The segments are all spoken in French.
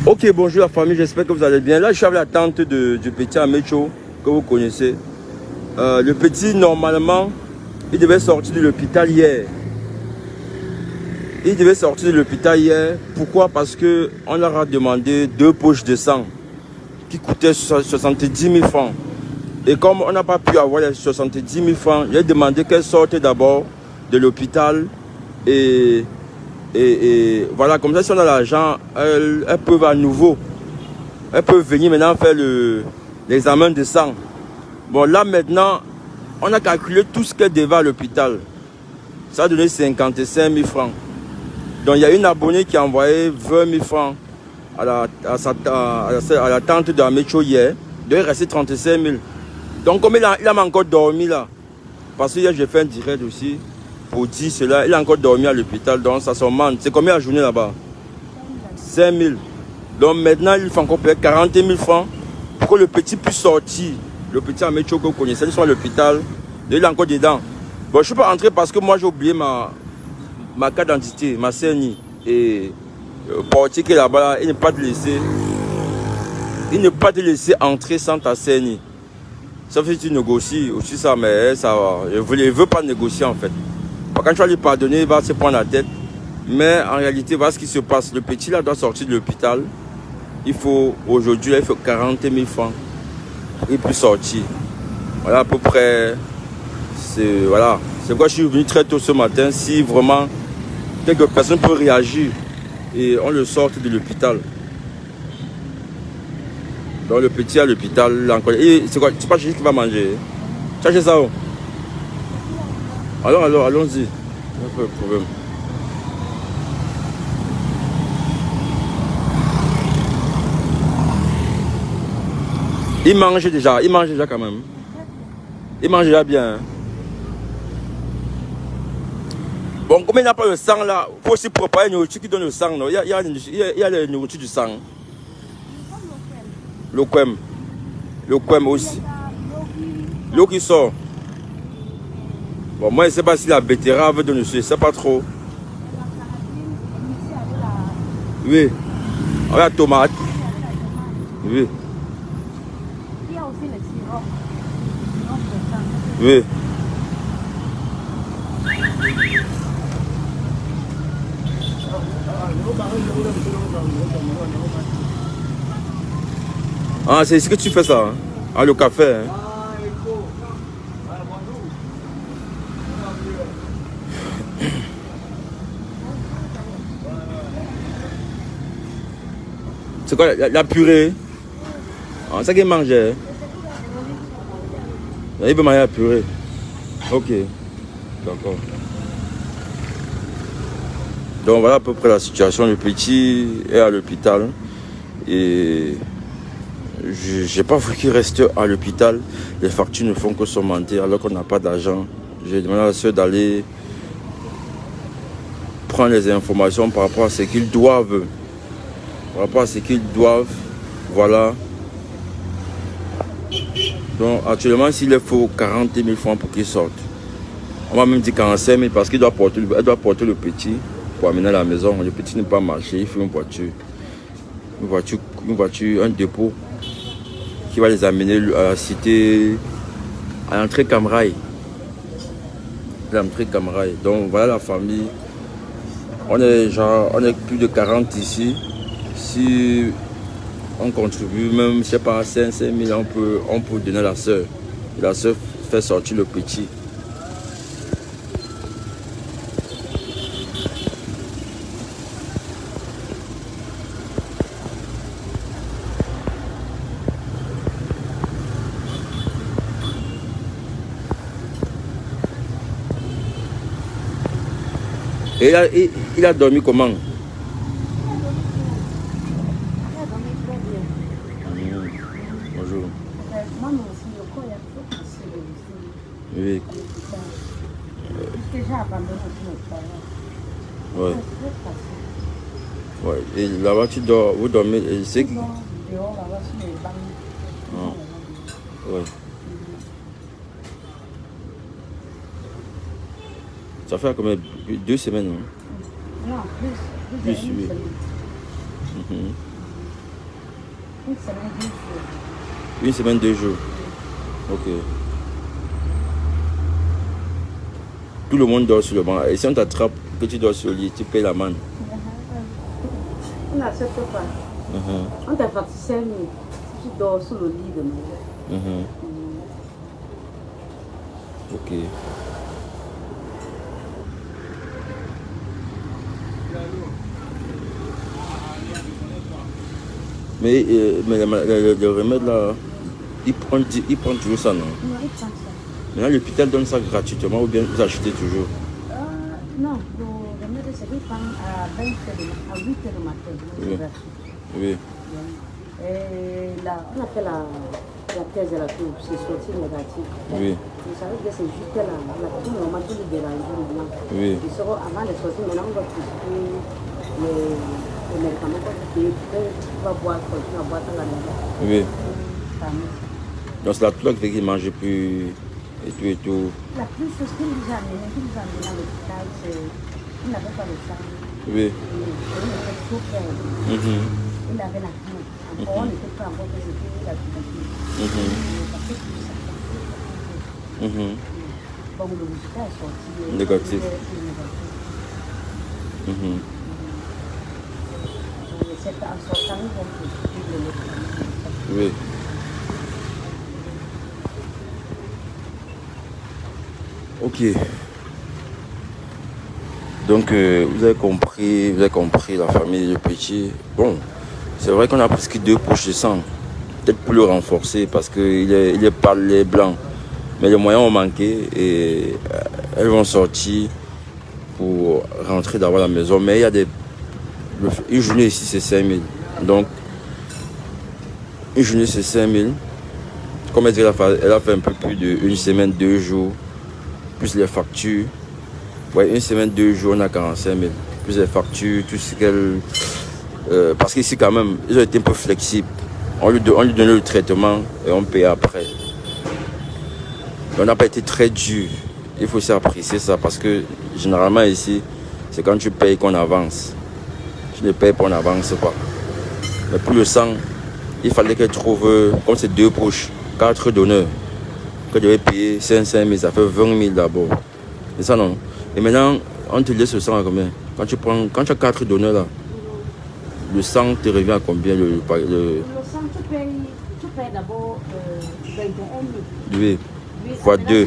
Ok, bonjour la famille, j'espère que vous allez bien. Là, je suis avec la tante du petit Amecho, que vous connaissez. Le petit, normalement, il devait sortir de l'hôpital hier. Il devait sortir de l'hôpital hier. Pourquoi? Parce qu'on leur a demandé 2 poches de sang qui coûtaient 70 000 francs. Et comme on n'a pas pu avoir les 70 000 francs, j'ai demandé qu'elle sorte d'abord de l'hôpital et, voilà, comme ça, si on a l'argent, elles peuvent à nouveau. Elles peuvent venir maintenant faire l'examen de sang. Bon, là maintenant, on a calculé tout ce qu'elle devait à l'hôpital. Ça a donné 55 000 francs. Donc il y a une abonnée qui a envoyé 20 000 francs à la tante de la métro hier. Il devait rester 35 000. Donc comme il a encore dormi là, parce que hier j'ai fait un direct aussi pour dire cela, il a encore dormi à l'hôpital, donc ça s'augmente. C'est combien la journée là-bas? 5 000. Donc maintenant, il faut encore payer 40 000 francs pour que le petit puisse sortir. Le petit Amecho que vous connaissez, il soit à l'hôpital. Il est encore dedans. Bon, je ne suis pas rentré parce que moi j'ai oublié ma carte d'identité, ma CNI. Et le portier qui est là-bas, il ne peut pas te laisser. Il ne peut pas te laisser entrer sans ta CNI. Sauf si tu négocies aussi ça, mais ça va. Il ne veut pas négocier en fait. Quand tu vas lui pardonner, il va se prendre la tête. Mais en réalité, voilà ce qui se passe. Le petit là doit sortir de l'hôpital. Aujourd'hui, il faut 40 000 francs. Il peut sortir. Voilà à peu près. Voilà. C'est pourquoi je suis venu très tôt ce matin. Si vraiment quelques personnes peuvent réagir et on le sort de l'hôpital. Donc le petit à l'hôpital. C'est quoi? C'est pas juste qu'il va manger. Tu as acheté ça où? Alors, allons-y. Pas de problème. Il mange déjà quand même. Il mange déjà bien. Hein. Bon, comme il n'a pas le sang là, il faut aussi préparer une nourriture qui donne le sang. Non? Il y a la nourriture du sang. Le quem. Le quem aussi. L'eau qui sort. Bon, moi je ne sais pas si la betterave donne le sucre, je ne sais pas trop. Oui. Avec la tomate. Oui. Oui. Ah, c'est ce que tu fais ça. Hein? Ah, le café. Hein? C'est quoi la purée? Ah, c'est ça qu'il mangeait. Il veut manger la purée. Ok. D'accord. Donc voilà à peu près la situation. Le petit est à l'hôpital. Et je n'ai pas voulu qu'il reste à l'hôpital. Les factures ne font que s'augmenter alors qu'on n'a pas d'argent. J'ai demandé à la soeur d'aller prendre les informations par rapport à ce qu'ils doivent. Par rapport à ce qu'ils doivent. Voilà. Donc actuellement, s'il faut 40 000 francs pour qu'il sorte. On va même dire 45 000 parce qu'elle doit porter le petit pour amener à la maison. Le petit ne peut pas marcher, il faut une voiture, un dépôt qui va les amener à la cité, à l'entrée Camrail. Donc voilà la famille. On est plus de 40 ici. Si on contribue même, je sais pas, 5 000, on peut donner à la soeur. Et la soeur fait sortir le petit. Et il a dormi comment? Bonjour. Oui. Ouais. Ouais. Et là-bas, vous dormez. C'est qui? Ah. Ouais. Ça fait combien? 2 semaines, hein? Non, plus. Oui. Une semaine, 10 jours. Une semaine, 2 jours. Ok. Tout le monde dort sur le banc. Et si on t'attrape, que tu dors sur le lit, tu payes l'amende. On n'accepte pas. On t'avertit 5 000 si tu dors sur le lit de maison. Ok. Mais le remède là, il prend toujours ça, non? Non, il prend ça. Maintenant, l'hôpital donne ça gratuitement ou bien vous achetez toujours? Non, le remède, c'est qu'il prend à 8 heures du matin. Oui. Oui. Et là, on a fait la thèse de la tour, c'est sorti négatif. Oui. Vous savez que c'est juste là, la personne normalement tout le dérange maintenant. Oui. Ils seront avant de sortir, maintenant on va prescrire les médicaments qu'on va boire, continuer à boire dans la maison. Oui. Donc c'est la toux qui fait qu'il ne mange plus et tout et tout. La plus chose qu'il nous a amené à l'hôpital, c'est qu'il n'avait pas le sang. Oui. Il était trop faible. Il avait la faim. Encore, on n'était pas encore que c'était la tuberculose. Parce que tout ça. Bon, le résultat est sorti. Négatif. C'est en sortant qu'on peut le médicament. Oui. Ok. Donc vous avez compris la famille, le petit. Bon, c'est vrai qu'on a presque 2 poches de sang. Peut-être pour le renforcer parce qu'il est pâle, il est blanc. Mais les moyens ont manqué et elles vont sortir pour rentrer d'avoir la maison. Mais il y a une journée ici, c'est 5 000. Donc, une journée, c'est 5 000. Comme elle dit, elle a fait un peu plus d'une semaine, 2 jours, plus les factures. Ouais, une semaine, 2 jours, on a 45 000. Plus les factures, tout ce qu'elle... parce qu'ici, quand même, ils ont été un peu flexibles. On lui donnait le traitement et on paye après. On n'a pas été très dur. Il faut aussi apprécier ça parce que généralement ici, c'est quand tu payes qu'on avance. Tu ne payes pas, on n'avance pas. Mais pour le sang, il fallait qu'elle trouve, comme c'est 2 poches, 4 donneurs, qu'elle devait payer 500 000, ça fait 20 000 d'abord. C'est ça non? Et maintenant, on te laisse le sang à combien? Quand tu as 4 donneurs là, le sang te revient à combien Le sang, tu payes d'abord 21 000. Oui, fois 2.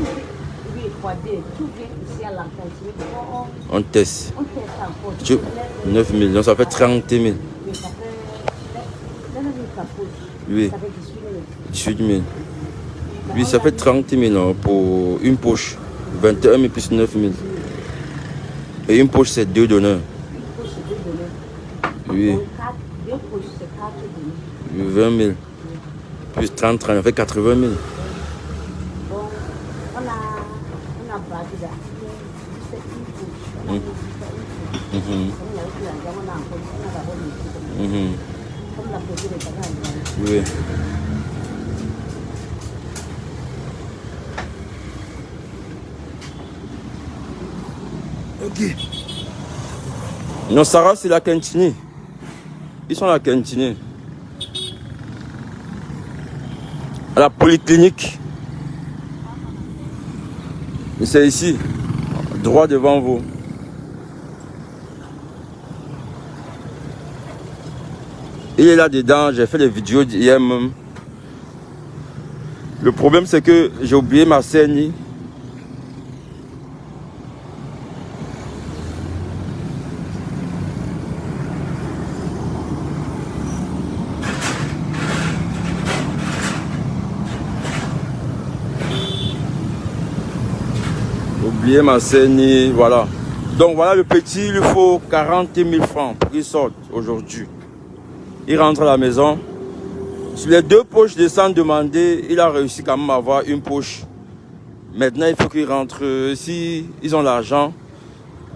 Oui, fois 2. Tu viens ici à la cantine. On teste. On teste encore. 9 000, donc ça fait 30 000. Oui, ça fait... Oui, ça fait 18 000. Oui, ça fait 30 000 hein, pour une poche. 21 000 plus 9 000. Et une poche, c'est 2 donneurs. Une poche, c'est 2 donneurs. Oui. Donc, 2 poches, c'est 4 donneurs. 20 000. Plus 30, ça fait 80 000. Bon, on a bâti là. C'est une poche. On a mis une poche. On a d'abord mis. Comme la poche de Canada. Oui. Ok. Non, Sarah, c'est la Quintini. Ils sont à la Quintini. À la polyclinique. Et c'est ici. Droit devant vous. Il est là-dedans. J'ai fait des vidéos hier même. Le problème, c'est que j'ai oublié ma scène. Oublié ma scène, voilà. Donc voilà le petit, il lui faut 40 000 francs pour qu'il sorte aujourd'hui. Il rentre à la maison. Sur les 2 poches de sang demandées, il a réussi quand même à avoir une poche. Maintenant, il faut qu'il rentre. Si ils ont l'argent,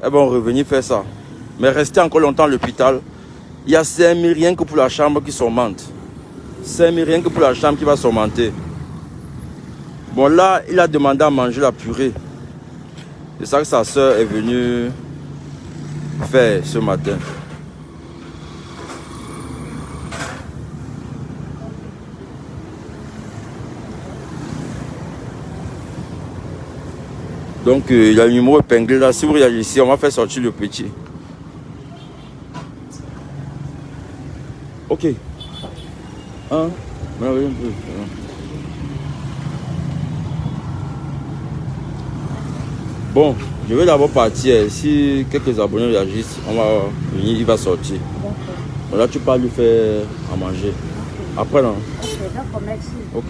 ils vont revenir faire ça. Mais rester encore longtemps à l'hôpital. Il y a 5 000 rien que pour la chambre qui s'augmente. 5 000 rien que pour la chambre qui va s'augmenter. Bon là, il a demandé à manger la purée. C'est ça que sa soeur est venue faire ce matin. Donc il y a le numéro épinglé là. Si vous réagissez, on va faire sortir le petit. Ok. Hein? Bon, je vais d'abord partir. Si quelques abonnés réagissent, on va venir, il va sortir. D'accord. Là, tu peux lui faire à manger. Okay. Après, non? Ok, d'accord, merci. Ok.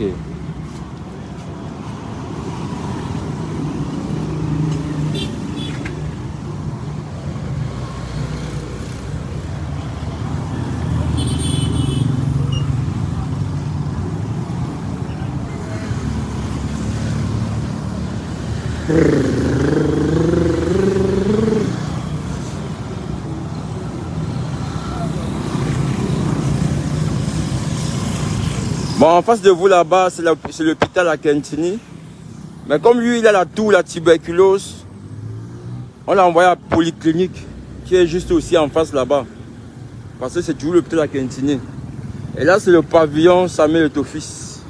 Bon, en face de vous là-bas, c'est l'hôpital à Kentini. Mais comme lui, il a la toux, la tuberculose, on l'a envoyé à la polyclinique, qui est juste aussi en face là-bas. Parce que c'est toujours l'hôpital à Kentini. Et là, c'est le pavillon Samuel Eto'o-Fils.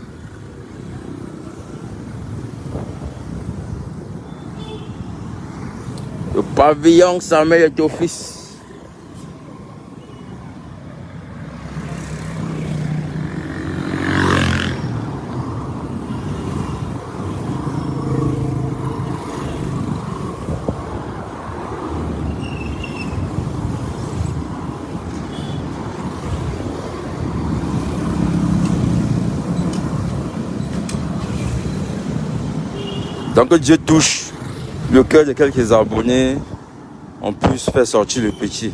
Le pavillon Samuel Eto'o-Fils. Donc que Dieu touche le cœur de quelques abonnés, on puisse faire sortir le petit.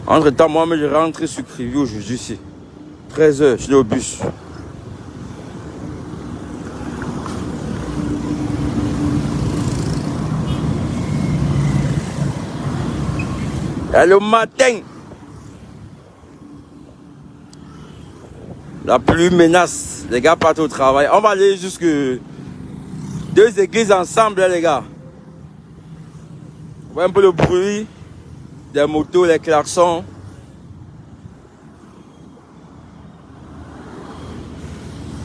Entre temps, moi, je rentre sur Crivy aujourd'hui ici. 13h, je suis au bus. Et le matin, la pluie menace. Les gars partent au travail. On va aller jusque 2 églises ensemble, les gars. Vous voyez un peu le bruit des motos, les klaxons.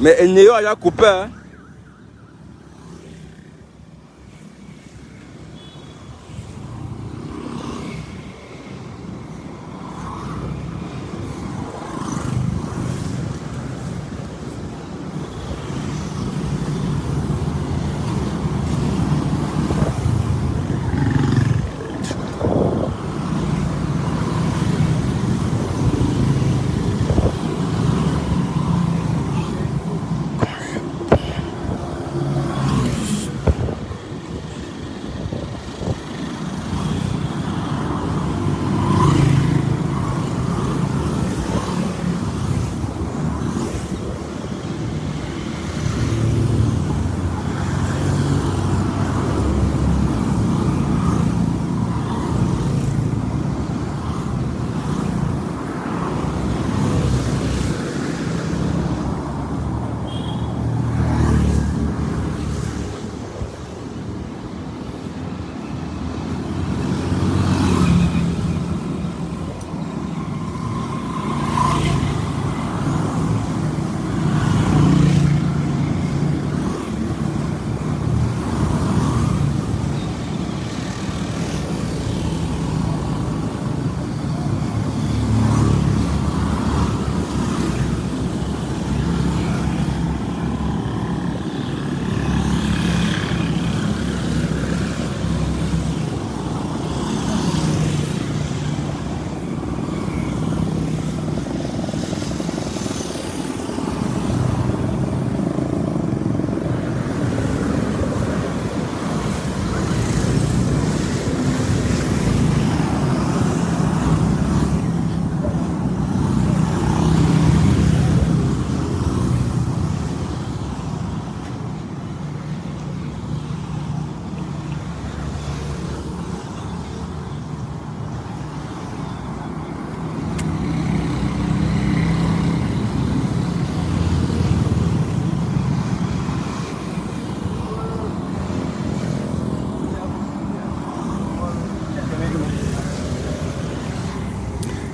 Mais Eneo a coupé. Hein?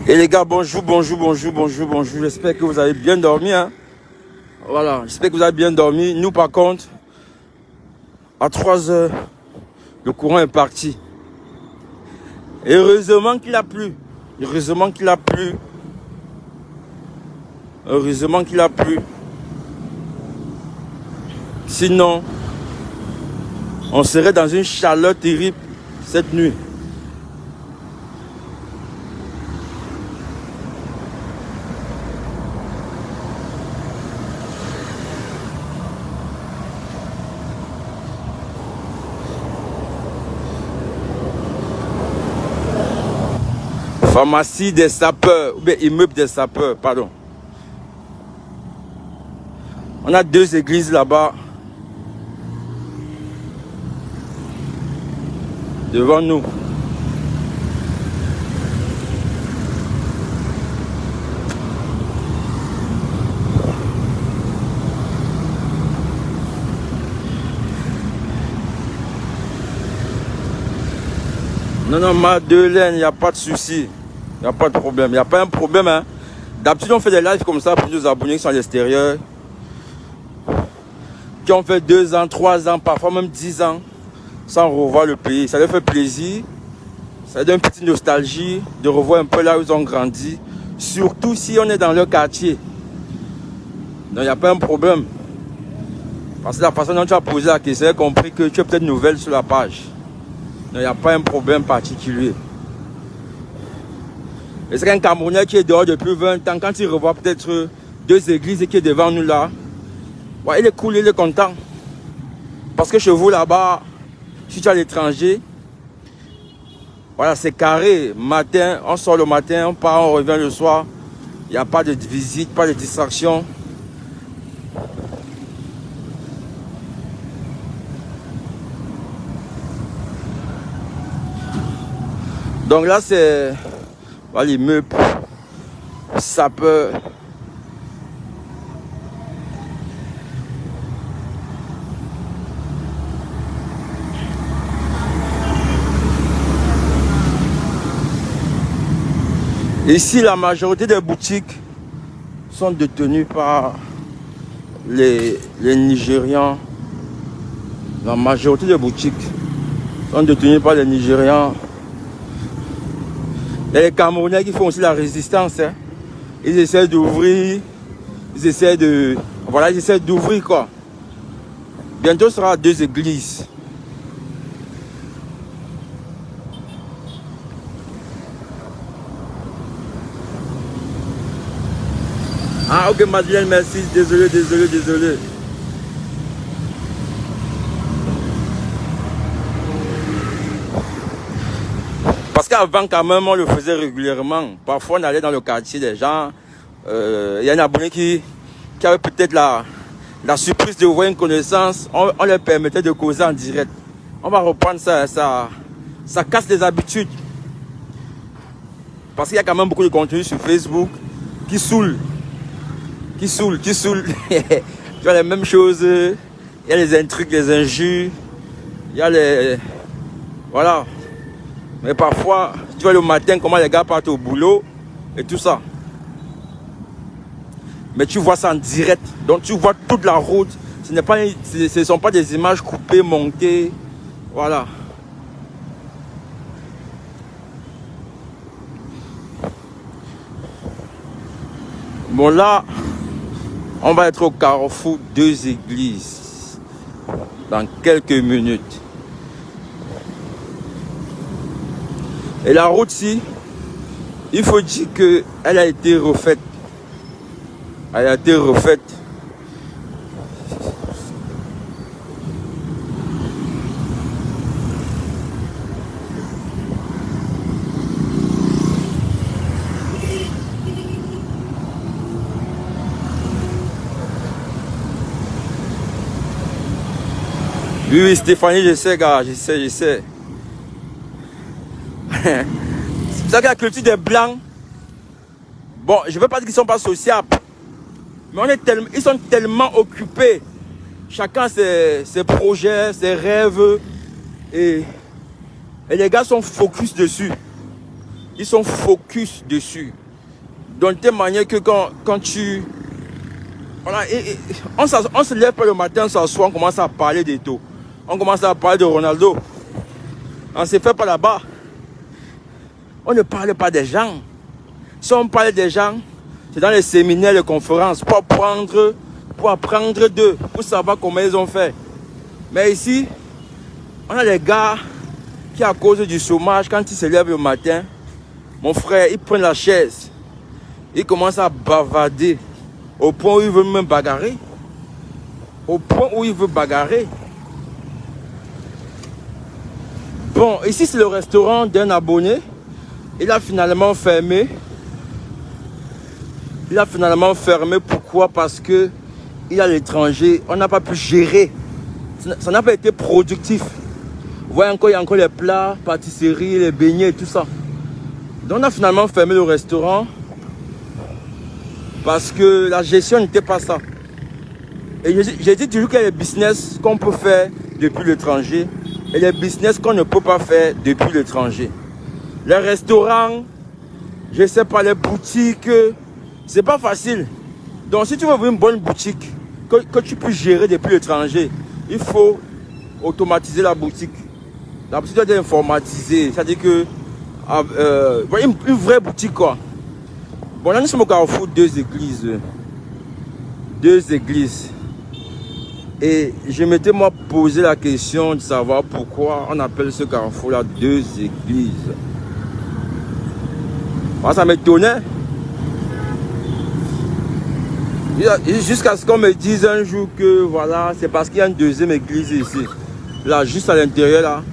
Et les gars, bonjour. J'espère que vous avez bien dormi. Hein? Voilà, j'espère que vous avez bien dormi. Nous, par contre, À 3 heures, le courant est parti. Et heureusement qu'il a plu. Heureusement qu'il a plu. Heureusement qu'il a plu. Sinon, on serait dans une chaleur terrible cette nuit. Pharmacie des sapeurs, ou bien immeuble des sapeurs, pardon. On a 2 églises là-bas. Devant nous. Non, Madeleine, il n'y a pas de souci. Il n'y a pas de problème. Il n'y a pas un problème. Hein. D'habitude, on fait des lives comme ça pour nos abonnés qui sont à l'extérieur. Qui ont fait 2 ans, 3 ans, parfois même 10 ans, sans revoir le pays. Ça leur fait plaisir. Ça donne une petite nostalgie de revoir un peu là où ils ont grandi. Surtout si on est dans leur quartier. Donc, il n'y a pas un problème. Parce que la façon dont tu as posé la question, j'ai compris que tu es peut-être nouvelle sur la page. Donc, il n'y a pas un problème particulier. Et c'est qu'un Camerounais qui est dehors depuis 20 ans, quand il revoit peut-être 2 églises qui est devant nous là, ouais, il est cool, il est content. Parce que chez vous là-bas, si tu es à l'étranger, voilà, c'est carré. Matin, on sort le matin, on part, on revient le soir. Il n'y a pas de visite, pas de distraction. Donc là, c'est voilà, l'immeuble sapeur. Ici, la majorité des boutiques sont détenues par les Nigérians. La majorité des boutiques sont détenues par les Nigérians. Il y a les Camerounais qui font aussi la résistance. Hein. Ils essaient d'ouvrir. Ils essaient de... Voilà, ils essaient d'ouvrir quoi. Bientôt, ce sera 2 églises. Ah, ok, Madeleine, merci. Désolé. Parce qu'avant, quand même, on le faisait régulièrement. Parfois, on allait dans le quartier des gens. Il y a un abonné qui avait peut-être la surprise de voir une connaissance. On leur permettait de causer en direct. On va reprendre ça. Ça casse les habitudes. Parce qu'il y a quand même beaucoup de contenu sur Facebook qui saoule. Tu as les mêmes choses. Il y a les intrigues, les injures. Il y a les... Voilà. Mais parfois, tu vois le matin comment les gars partent au boulot et tout ça. Mais tu vois ça en direct. Donc tu vois toute la route. Ce ne sont pas des images coupées, montées. Voilà. Bon là, on va être au carrefour 2 églises dans quelques minutes. Et la route-ci, il faut dire qu'elle a été refaite. Elle a été refaite. Oui, Stéphanie, je sais, gars, je sais. C'est pour ça que la culture des Blancs, bon, je ne veux pas dire qu'ils ne sont pas sociables, mais ils sont tellement occupés. Chacun ses projets, ses rêves, et les gars sont focus dessus. Ils sont focus dessus. Donc, de telle manière que quand tu... Voilà, on se lève pas le matin, on s'assoit, on commence à parler des taux. On commence à parler de Ronaldo. On s'est fait pas là-bas. On ne parle pas des gens. Si on parle des gens, c'est dans les séminaires, les conférences, pour apprendre d'eux, pour savoir comment ils ont fait. Mais ici, on a des gars qui, à cause du chômage, quand ils se lèvent le matin, mon frère, ils prennent la chaise. Ils commencent à bavarder au point où ils veulent même bagarrer. Au point où ils veulent bagarrer. Bon, ici c'est le restaurant d'un abonné. Il a finalement fermé. Il a finalement fermé. Pourquoi? Parce que il a l'étranger. On n'a pas pu gérer. Ça n'a pas été productif. Vous voyez encore, il y a encore les plats, pâtisseries, les beignets, tout ça. Donc on a finalement fermé le restaurant. Parce que la gestion n'était pas ça. Et j'ai dit toujours qu'il y a des business qu'on peut faire depuis l'étranger. Et les business qu'on ne peut pas faire depuis l'étranger. Les restaurants, je ne sais pas, les boutiques, c'est pas facile. Donc si tu veux ouvrir une bonne boutique, que tu peux gérer depuis l'étranger, il faut automatiser la boutique. La boutique doit être informatisée. C'est-à-dire que une vraie boutique quoi. Bon là nous sommes au Carrefour, deux églises. Et je m'étais moi posé la question de savoir pourquoi on appelle ce carrefour là deux églises. Moi, ça m'étonnait. Jusqu'à ce qu'on me dise un jour que voilà, c'est parce qu'il y a une deuxième église ici. Là, juste à l'intérieur là.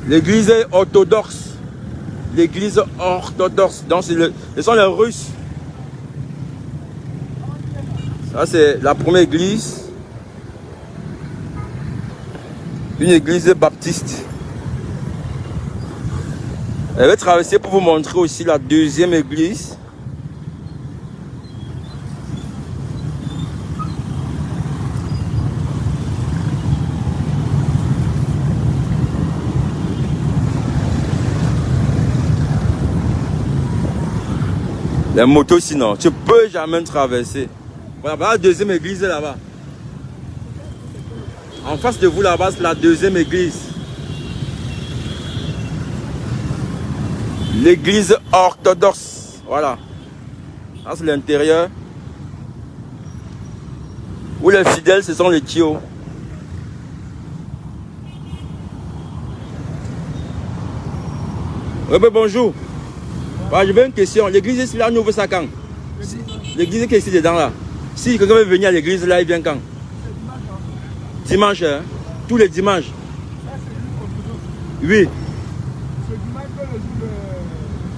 L'église orthodoxe. L'église orthodoxe. Donc ce sont les Russes. Ça c'est la première église. Une église baptiste. Je vais traverser pour vous montrer aussi la deuxième église. Les motos sinon, tu peux jamais traverser. Voilà la deuxième église là-bas. En face de vous là-bas, c'est la deuxième église. L'église orthodoxe. Voilà. Là, c'est l'intérieur. Où les fidèles, ce sont les tios. Oui, ben, bonjour. Ouais, j'ai une question. L'église ici, là, on ouvre ça quand? L'église qui est ici dedans là. Si quelqu'un veut venir à l'église là, il vient quand? Dimanche, hein? Tous les dimanches. Oui.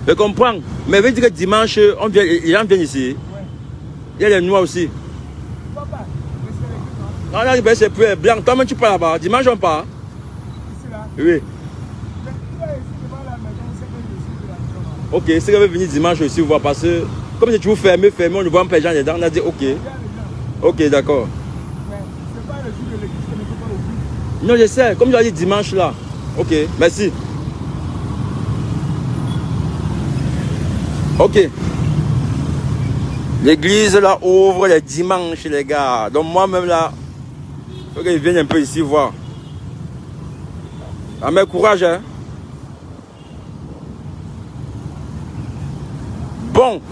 Je comprends. Mais veut dire que dimanche, les gens viennent ici. Il y a les noirs aussi. Non, là, c'est plus blanc. Toi-même, tu pars là-bas. Dimanche, on part. Oui. Ok, c'est qu'on veut venir dimanche aussi, vous voyez, parce que comme c'est toujours fermé, on ne voit pas les gens dedans. On a dit ok. Ok, d'accord. Non, je sais, comme je l'ai dit dimanche là. Ok, merci. Ok. L'église là ouvre les dimanches, les gars. Donc moi-même là, il faut qu'ils viennent un peu ici voir. Ah, mais courage, hein. Bon,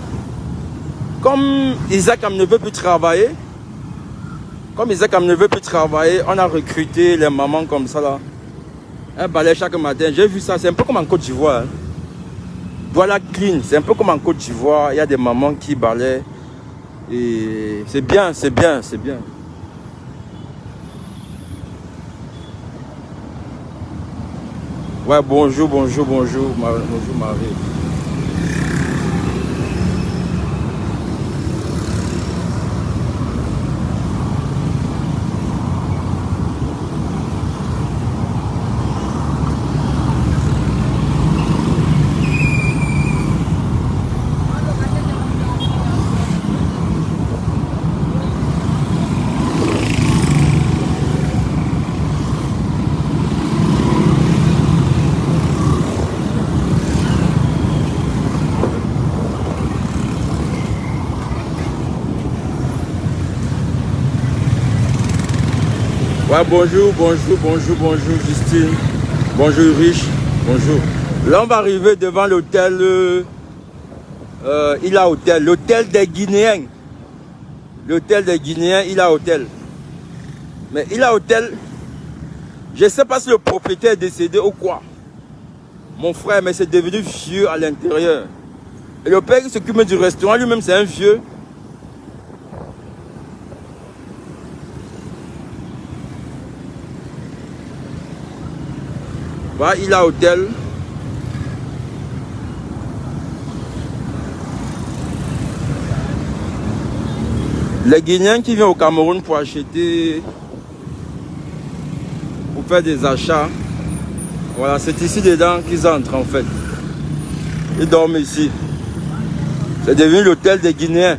comme Isaac ne veut plus travailler, on a recruté les mamans comme ça là. Un balai chaque matin. J'ai vu ça, c'est un peu comme en Côte d'Ivoire. Hein. Voilà clean, c'est un peu comme en Côte d'Ivoire. Il y a des mamans qui balaient. Et c'est bien, c'est bien, c'est bien. Ouais, bonjour, bonjour, bonjour, bonjour Marie. Ouais, bonjour, Justine. Bonjour, Rich. Bonjour. Là, on va arriver devant l'hôtel Ila Hôtel. L'hôtel des Guinéens. L'hôtel des Guinéens, Ila Hôtel. Mais Ila Hôtel, je ne sais pas si le propriétaire est décédé ou quoi. Mon frère, mais c'est devenu vieux à l'intérieur. Et le père qui s'occupe du restaurant, lui-même, c'est un vieux. Voilà, Ila Hôtel. Les Guinéens qui viennent au Cameroun pour acheter, pour faire des achats, voilà, c'est ici dedans qu'ils entrent en fait. Ils dorment ici. C'est devenu l'hôtel des Guinéens.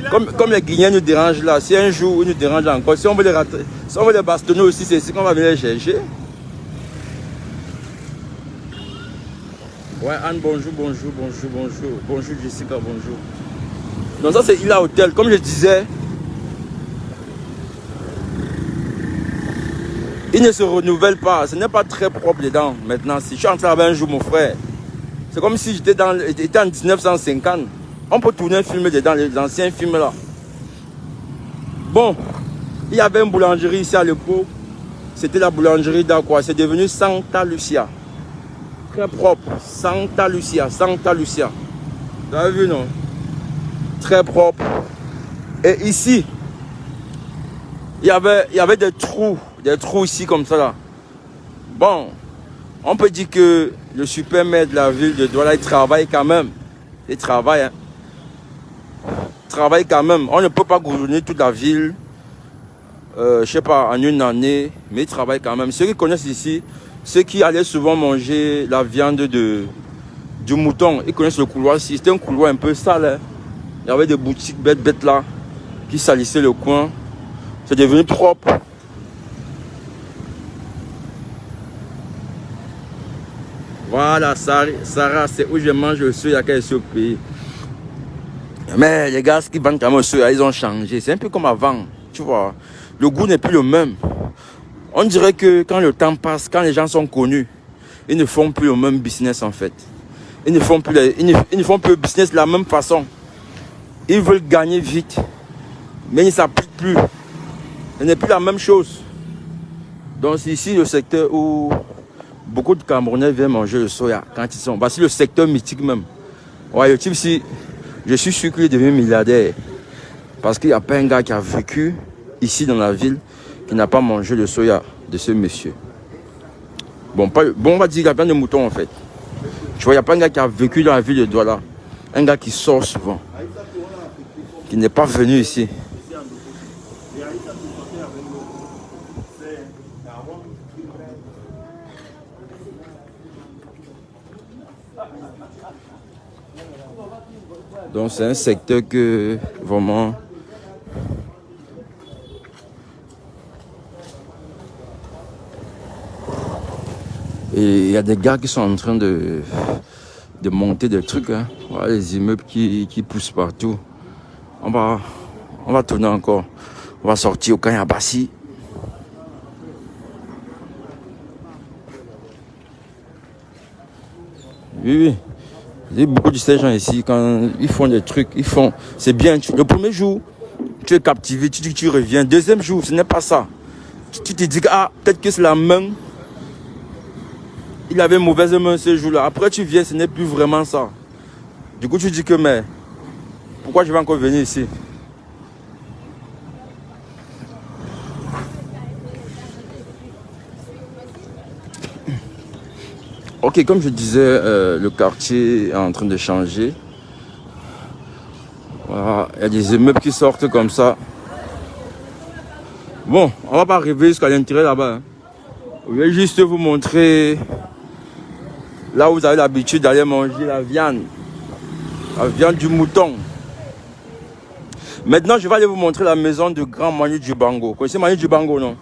Comme les Guinéens nous dérangent là, si un jour ils nous dérangent encore, si on veut les bastonner aussi, c'est ici qu'on va venir les chercher. Ouais, Anne, bonjour. Bonjour Jessica, bonjour. Donc ça c'est Ila Hôtel, comme je disais. Il ne se renouvelle pas, ce n'est pas très propre dedans maintenant. Si je suis entré là-bas un jour, mon frère, c'est comme si j'étais en 1950. On peut tourner un film dedans, les anciens films là. Bon, il y avait une boulangerie ici à l'époque. C'était la boulangerie d'Aqua, c'est devenu Santa Lucia. Très propre, Santa Lucia. Vous avez vu, non? Très propre. Et ici, il y avait des trous ici comme ça là. Bon, on peut dire que le super maire de la ville de Douala, il travaille quand même. Il travaille, hein. Travaille quand même. On ne peut pas gouverner toute la ville, je sais pas, en une année, mais il travaille quand même. Ceux qui connaissent ici, ceux qui allaient souvent manger la viande du mouton, ils connaissent le couloir ici. C'était un couloir un peu sale, hein. Il y avait des boutiques bêtes là qui salissaient le coin. C'est devenu propre. Voilà, Sarah, c'est où je mange le soya quand je suis au pays. Mais les gars qui vendent quand même le soya, ils ont changé. C'est un peu comme avant, tu vois. Le goût n'est plus le même. On dirait que quand le temps passe, quand les gens sont connus, ils ne font plus le même business en fait. Ils ne font plus le business de la même façon. Ils veulent gagner vite, mais ils ne s'appliquent plus. Ce n'est plus la même chose. Donc c'est ici le secteur où beaucoup de Camerounais viennent manger le soya quand ils sont. Voici le secteur mythique même. Ouais, le type ici, je suis sûr qu'il est devenu milliardaire. Parce qu'il n'y a pas un gars qui a vécu ici dans la ville qui n'a pas mangé le soya de ce monsieur. Bon, on va dire qu'il y a plein de moutons en fait. Tu vois, il n'y a pas un gars qui a vécu dans la ville de Douala. Un gars qui sort souvent. Qui n'est pas venu ici. Donc c'est un secteur que vraiment et il y a des gars qui sont en train de monter des trucs, hein. Voilà les immeubles qui poussent partout. On va tourner encore. On va sortir au Kanyabassi. Oui. Il y a beaucoup de ces gens ici, quand ils font des trucs, c'est bien. Le premier jour, tu es captivé, tu dis que tu reviens. Deuxième jour, ce n'est pas ça. Tu te dis que peut-être que c'est la main. Il avait une mauvaise main ce jour-là. Après, tu viens, ce n'est plus vraiment ça. Du coup, tu dis que, mais, pourquoi je vais encore venir ici? Ok, comme je disais, le quartier est en train de changer. Voilà, il y a des immeubles qui sortent comme ça. Bon, on va pas arriver jusqu'à l'intérieur là-bas, hein. Je vais juste vous montrer là où vous avez l'habitude d'aller manger la viande du mouton. Maintenant, je vais aller vous montrer la maison du grand Manu Dibango. Vous connaissez Manu Dibango, non?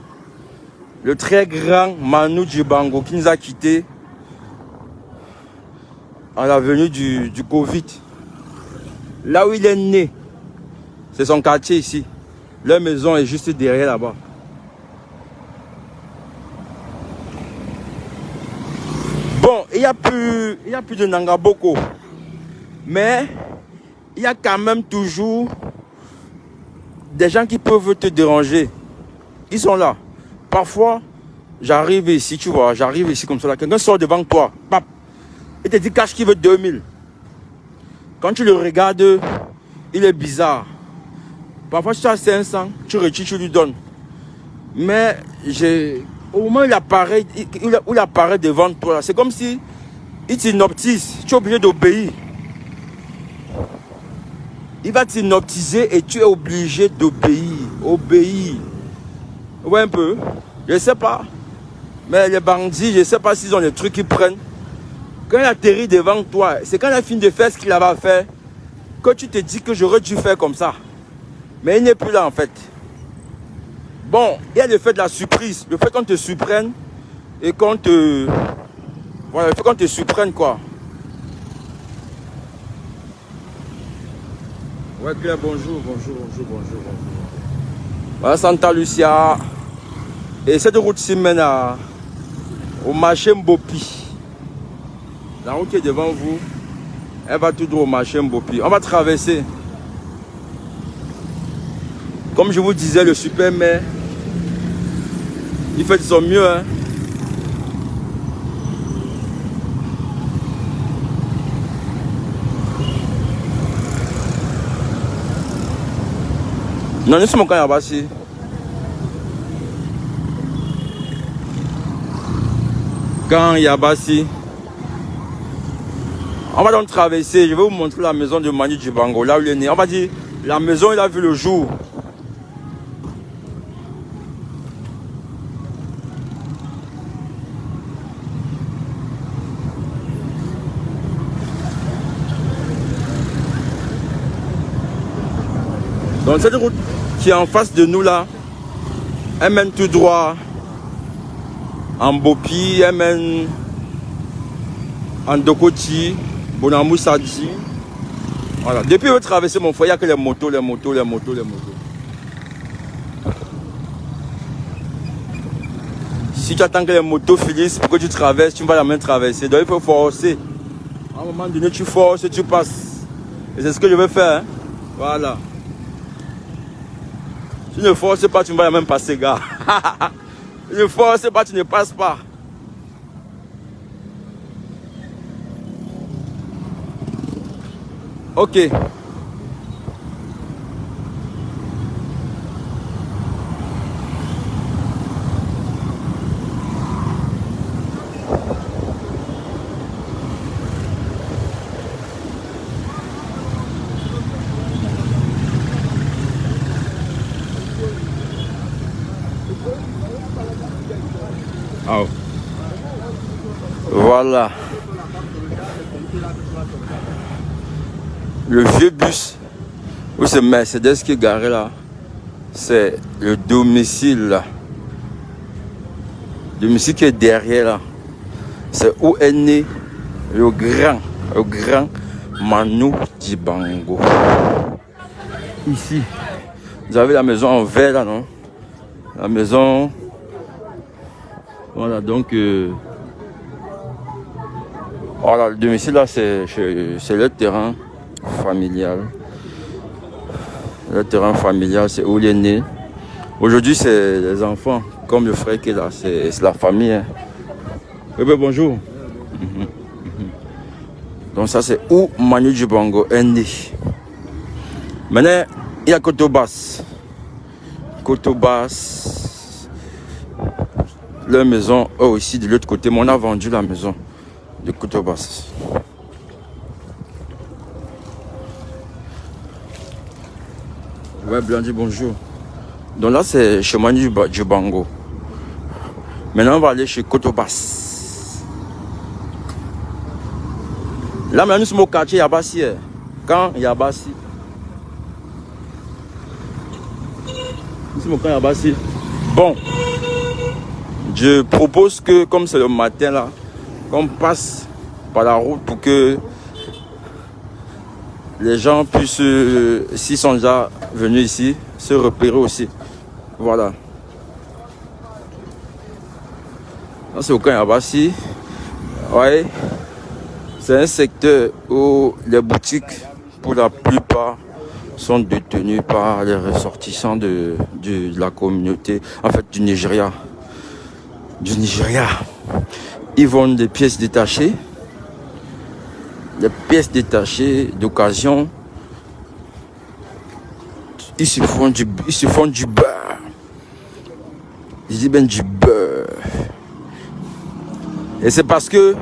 Le très grand Manu Dibango qui nous a quittés à la venue du Covid. Là où il est né, c'est son quartier ici. Leur maison est juste derrière là-bas. Bon, il n'y a plus de Nangaboko. Mais il y a quand même toujours des gens qui peuvent te déranger. Ils sont là. Parfois, j'arrive ici, tu vois, j'arrive ici comme ça. Quelqu'un sort devant toi, pap, et te dit cash qui veut 2000. Quand tu le regardes, il est bizarre. Parfois, si tu as 500, tu retires, tu lui donnes. Mais au moment où il apparaît devant toi, c'est comme si il t'inoptise. Tu es obligé d'obéir. Il va t'inoptiser et tu es obligé d'obéir. Obéir. Vous voyez un peu? Je ne sais pas. Mais les bandits, je ne sais pas s'ils ont des trucs qu'ils prennent. Quand il atterrit devant toi, c'est quand il a fini de faire ce qu'il avait à faire que tu te dis que j'aurais dû faire comme ça. Mais il n'est plus là en fait. Bon, il y a le fait de la surprise. Le fait qu'on te surprenne et qu'on te... Voilà, le fait qu'on te surprenne quoi. Ouais Claire, bonjour. Voilà Santa Lucia. Et cette route-ci mène au marché Mbopi. La route qui est devant vous, elle va tout droit au marché Mbopi. On va traverser. Comme je vous disais, le super maire, il fait de son mieux. Hein. Non, nous sommes quand Yabassi. Quand Yabassi. On va donc traverser. Je vais vous montrer la maison de Manu Dibango. Là où il est né. On va dire, la maison, il a vu le jour. Donc cette route qui est en face de nous là, elle mène tout droit en Bopi, elle mène en Dokoti, Bonamou Sadji. Voilà. Depuis que vous traversez mon foyer, il n'y a que les motos. Si tu attends que les motos finissent pour que tu traverses, tu ne vas jamais traverser. Donc il faut forcer. À un moment donné, tu forces et tu passes. Et c'est ce que je vais faire. Hein? Voilà. Tu ne forces pas, tu ne vas même passer, gars. Tu ne forces pas, tu ne passes pas. Ok. Oh. Voilà. Le vieux bus, où c'est Mercedes qui est garé là, c'est le domicile là. Le domicile qui est derrière là. C'est où est né le grand Manu Dibango. Ici, vous avez la maison en verre là, non? La maison... Voilà, donc... Voilà, le domicile là, c'est le terrain familial. Le terrain familial, c'est où il est né. Aujourd'hui, c'est les enfants, comme le frère qui est là, c'est la famille. Hein. Bébé, bonjour. Donc ça, c'est où Manu Dibango est né. Maintenant, il y a Kotobas. Leur maison, eux aussi, de l'autre côté. Mais on a vendu la maison de Kotobas. Ouais, Blandi, bonjour. Donc là, c'est chez Manu Dibango. Maintenant, on va aller chez Kotobas. Là, maintenant, nous sommes au quartier Yabassi. Quand Yabassi. Nous sommes au camp Yabassi. Bon. Je propose que, comme c'est le matin là, qu'on passe par la route pour que les gens puissent, s'ils sont déjà venus ici, se repérer aussi. Voilà. C'est au Kanyabasi. Ouais. C'est un secteur où les boutiques, pour la plupart, sont détenues par les ressortissants de la communauté, en fait du Nigeria. Ils vendent des pièces détachées. Les pièces détachées d'occasion. Ils se font du beurre. Ils disent bien du beurre. Et c'est parce que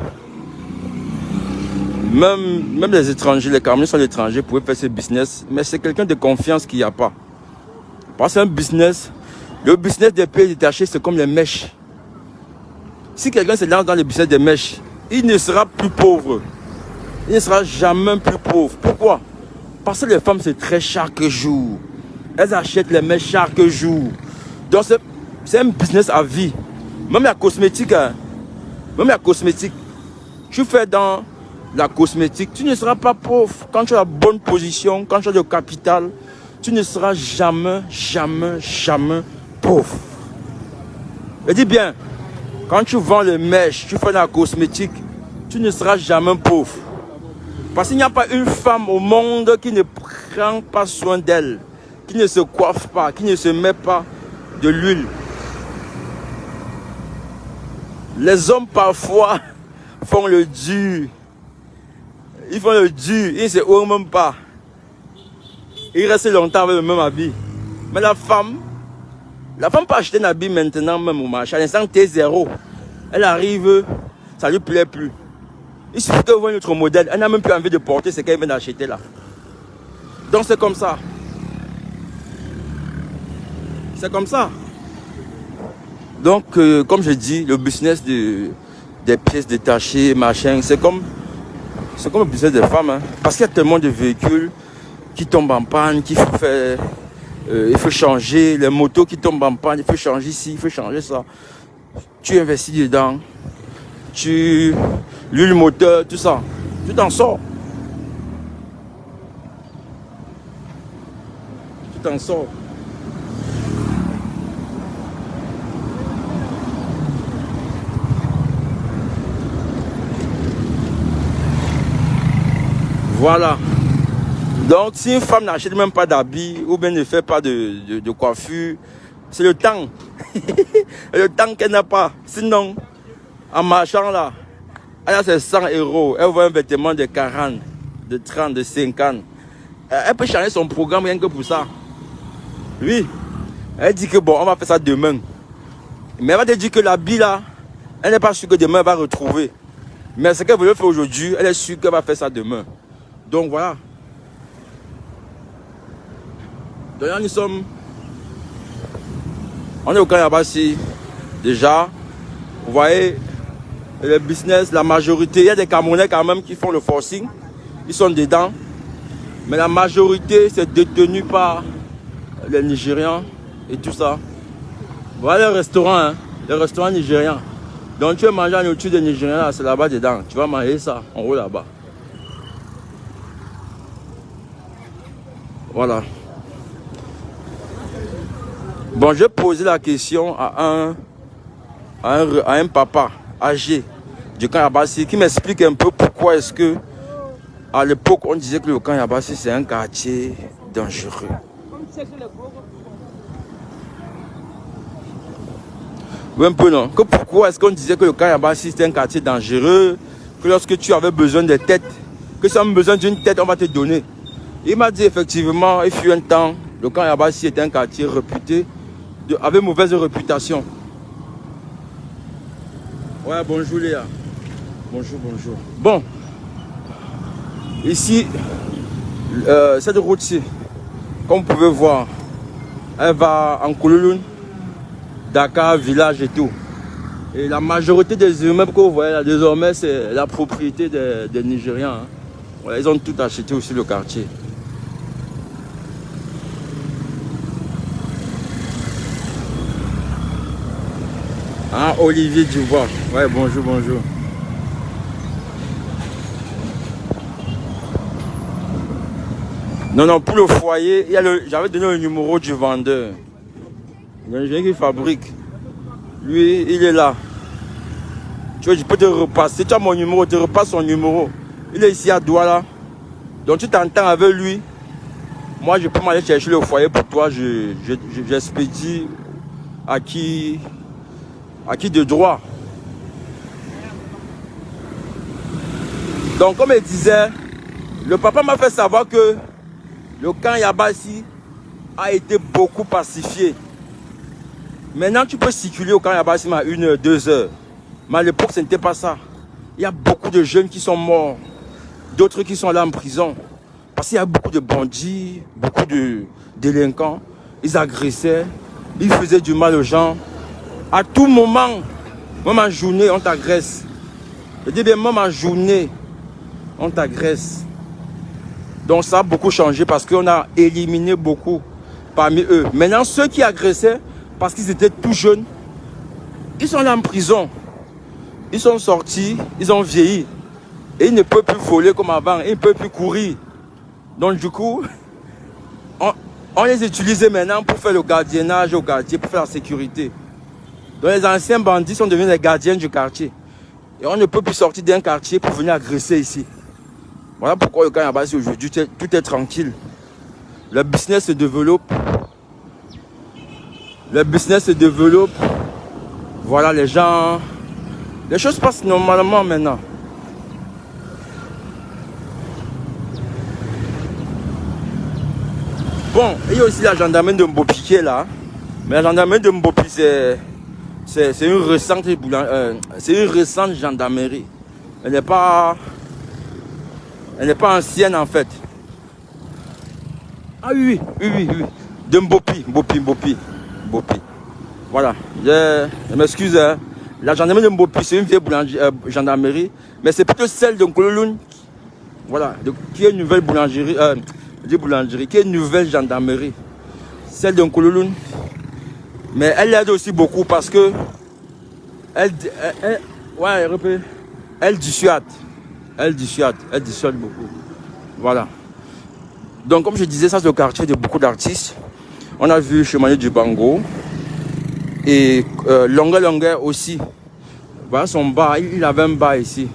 même les étrangers, les Camerounais sont les étrangers, pouvaient faire ce business, mais c'est quelqu'un de confiance qu'il n'y a pas. Parce que c'est un business, le business des pièces détachées, c'est comme les mèches. Si quelqu'un se lance dans le business des mèches, il ne sera plus pauvre. Il ne sera jamais plus pauvre. Pourquoi? Parce que les femmes se traitent chaque jour. Elles achètent les mèches chaque jour. Donc c'est un business à vie. Même la cosmétique, hein. Même la cosmétique. Tu fais dans la cosmétique, tu ne seras pas pauvre. Quand tu as la bonne position, quand tu as le capital, tu ne seras jamais pauvre. Je dis bien, quand tu vends les mèches, tu fais la cosmétique, tu ne seras jamais pauvre. Parce qu'il n'y a pas une femme au monde qui ne prend pas soin d'elle, qui ne se coiffe pas, qui ne se met pas de l'huile. Les hommes parfois font le dur. Ils font le dur, ils ne se ouvrent même pas. Ils restent longtemps avec le même habit. Mais la femme peut acheter un habit maintenant même au marché. À l'instant T0, elle arrive, ça ne lui plaît plus. Il suffit qu'elle voit notre modèle. Elle n'a même plus envie de porter ce qu'elle vient d'acheter là. Donc c'est comme ça. C'est comme ça. Donc, comme je dis, le business des pièces détachées, machin, c'est comme le business des femmes. Hein. Parce qu'il y a tellement de véhicules qui tombent en panne, qu'il faut faire, il faut changer, les motos qui tombent en panne, il faut changer ici, il faut changer ça. Tu investis dedans, l'huile moteur, tout ça, tu t'en sors. Tu t'en sors. Voilà. Donc, si une femme n'achète même pas d'habits ou bien ne fait pas de coiffure, c'est le temps. Le temps qu'elle n'a pas. Sinon, en marchant là, elle a ses 100 €. Elle voit un vêtement de 40, de 30, de 50. Elle peut changer son programme rien que pour ça. Oui. Elle dit que bon, on va faire ça demain. Mais elle va te dire que l'habit là, elle n'est pas sûre que demain elle va retrouver. Mais ce qu'elle veut faire aujourd'hui, elle est sûre qu'elle va faire ça demain. Donc voilà. Donc là, on est au Kanyabasi. Déjà, vous voyez, le business, la majorité, il y a des Camerounais quand même qui font le forcing. Ils sont dedans. Mais la majorité, c'est détenu par les Nigérians et tout ça. Voilà les restaurants, hein, les restaurants nigérians. Donc tu veux manger la nourriture des Nigériens, c'est là-bas dedans. Tu vas manger ça, en haut là-bas. Voilà. Bon, je vais poser la question à un papa âgé du Kanyabasi qui m'explique un peu pourquoi est-ce que à l'époque on disait que le Kanyabasi c'est un quartier dangereux. Oui, un peu non. Que pourquoi est-ce qu'on disait que le Kanyabasi c'était un quartier dangereux, que lorsque tu avais besoin de tête, que si on a besoin d'une tête, on va te donner. Il m'a dit effectivement, il fut un temps, le Kanyabasi était un quartier réputé, avec mauvaise réputation. Ouais, bonjour Léa. Bonjour. Bon, ici, cette route-ci, comme vous pouvez voir, elle va en Koulouloun, Dakar, village et tout. Et la majorité des immeubles que vous voyez là, désormais, c'est la propriété des Nigérians. Hein. Ouais, ils ont tout acheté aussi le quartier. Ah, Olivier Dubois. Ouais, bonjour. Non, non, pour le foyer, j'avais donné le numéro du vendeur. L'ingénieur qui fabrique. Lui, il est là. Tu vois, je peux te repasser. Tu as mon numéro, tu repasses son numéro. Il est ici à Douala. Donc tu t'entends avec lui. Moi, je peux m'aller chercher le foyer pour toi. J'expédie à qui de droit. Donc, comme il disait, le papa m'a fait savoir que le camp Yabassi a été beaucoup pacifié. Maintenant, tu peux circuler au camp Yabassi à 1 heure, 2 heures. Mais à l'époque, ce n'était pas ça. Il y a beaucoup de jeunes qui sont morts. D'autres qui sont là en prison. Parce qu'il y a beaucoup de bandits, beaucoup de délinquants. Ils agressaient, ils faisaient du mal aux gens. À tout moment, même en journée, on t'agresse. Je dis bien, même en journée, on t'agresse. Donc ça a beaucoup changé parce qu'on a éliminé beaucoup parmi eux. Maintenant, ceux qui agressaient, parce qu'ils étaient tout jeunes, ils sont là en prison. Ils sont sortis, ils ont vieilli. Et ils ne peuvent plus voler comme avant, ils ne peuvent plus courir. Donc du coup, on les utilisait maintenant pour faire le gardiennage au quartier, pour faire la sécurité. Donc les anciens bandits sont devenus les gardiens du quartier. Et on ne peut plus sortir d'un quartier pour venir agresser ici. Voilà pourquoi le camp Yabassi aujourd'hui, tout est tranquille. Le business se développe. Le business se développe. Voilà, les gens... Les choses passent normalement maintenant. Bon, il y a aussi la gendarmerie de Mbopi qui est là. Mais la gendarmerie de Mbopi, c'est une récente gendarmerie. Elle n'est pas ancienne en fait. Ah oui. De Mbopi. Voilà. Je m'excuse. Hein. La gendarmerie de Mbopi, c'est une vieille gendarmerie. Mais c'est plutôt celle de Nkololoun. Voilà. Qui est une nouvelle boulangerie. Qui est une nouvelle gendarmerie. Celle de Nkololoun. Mais elle aide aussi beaucoup parce que elle dissuade. Elle dissuade beaucoup. Voilà. Donc comme je disais, ça c'est le quartier de beaucoup d'artistes. On a vu Chemanier du Bango. Et Longueur aussi. Voilà son bar. Il avait un bar ici.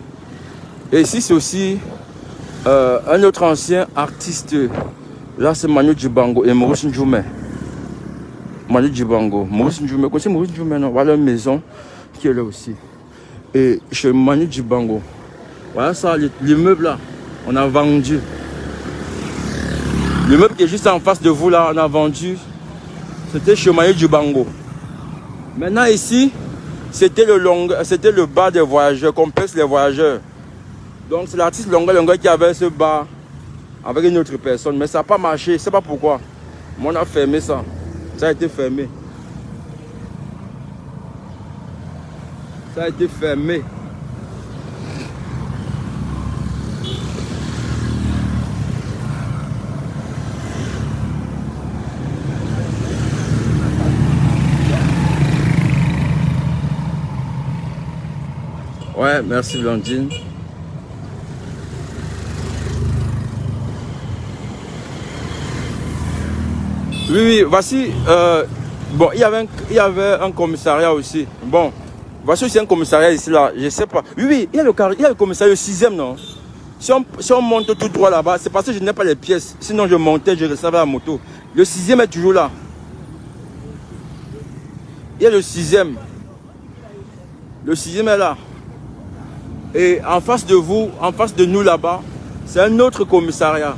Et ici c'est aussi un autre ancien artiste. Là c'est Manu Djibango et Maurice Ndjoumé. Manu Djibango. Maurice Ndjoumé. Vous connaissez Maurice Ndjoumé, non? Voilà une maison qui est là aussi. Et chez Manu Djibango. Voilà ça, l'immeuble là. On a vendu. L'immeuble qui est juste en face de vous là, on a vendu. C'était chez Manu Djibango. Maintenant ici, c'était le bar des voyageurs, complexe les voyageurs. Donc c'est l'artiste Longueur qui avait ce bar avec une autre personne. Mais ça n'a pas marché, je ne sais pas pourquoi. Mais on a fermé ça. Ça a été fermé. Ça a été fermé. Ouais, merci Blandine. Oui, voici. Bon, il y avait un commissariat aussi. Bon, voici aussi un commissariat ici, là. Je sais pas. Oui, il y a le commissariat, le 6e, non? Si on monte tout droit là-bas, c'est parce que je n'ai pas les pièces. Sinon, je montais, je recevais la moto. Le 6e est toujours là. Il y a le 6e. Le 6e est là. Et en face de vous, en face de nous là-bas, c'est un autre commissariat.